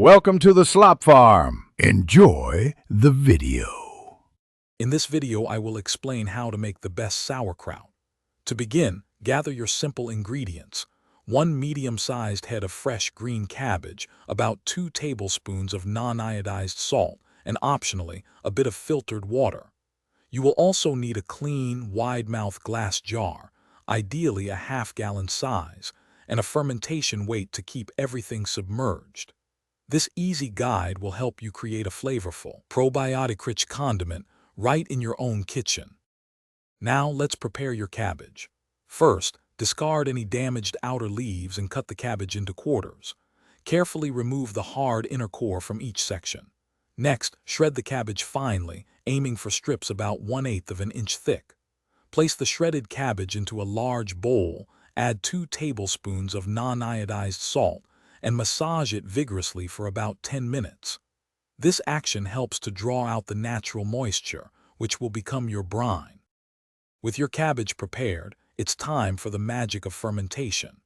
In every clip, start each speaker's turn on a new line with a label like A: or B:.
A: Welcome to the Slop Farm. Enjoy the video.
B: In this video, I will explain how to make the best sauerkraut. To begin, gather your simple ingredients. 1 medium-sized head of fresh green cabbage, about 2 tablespoons of non-iodized salt, and optionally, a bit of filtered water. You will also need a clean, wide-mouth glass jar, ideally a half-gallon size, and a fermentation weight to keep everything submerged. This easy guide will help you create a flavorful, probiotic-rich condiment right in your own kitchen. Now let's prepare your cabbage. First, discard any damaged outer leaves and cut the cabbage into quarters. Carefully remove the hard inner core from each section. Next, shred the cabbage finely, aiming for strips about 1/8 of an inch thick. Place the shredded cabbage into a large bowl, add 2 tablespoons of non-iodized salt, and massage it vigorously for about 10 minutes. This action helps to draw out the natural moisture, which will become your brine. With your cabbage prepared, it's time for the magic of fermentation.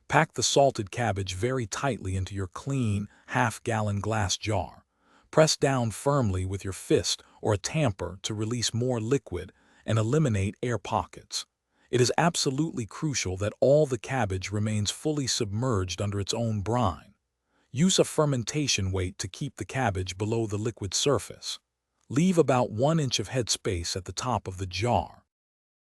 B: Pack the salted cabbage very tightly into your clean, half-gallon glass jar. Press down firmly with your fist or a tamper to release more liquid and eliminate air pockets. It is absolutely crucial that all the cabbage remains fully submerged under its own brine. Use a fermentation weight to keep the cabbage below the liquid surface. Leave about 1 inch of head space at the top of the jar.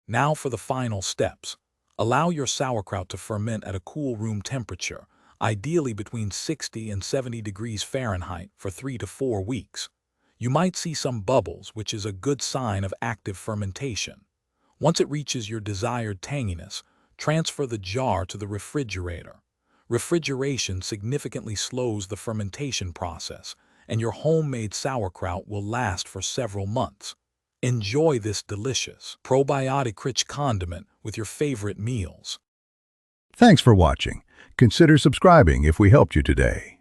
B: Now for the final steps. Allow your sauerkraut to ferment at a cool room temperature, ideally between 60 and 70 degrees Fahrenheit for 3 to 4 weeks. You might see some bubbles, which is a good sign of active fermentation. Once it reaches your desired tanginess, transfer the jar to the refrigerator. Refrigeration significantly slows the fermentation process, and your homemade sauerkraut will last for several months. Enjoy this delicious, probiotic-rich condiment with your favorite meals.
A: Thanks for watching. Consider subscribing if we helped you today.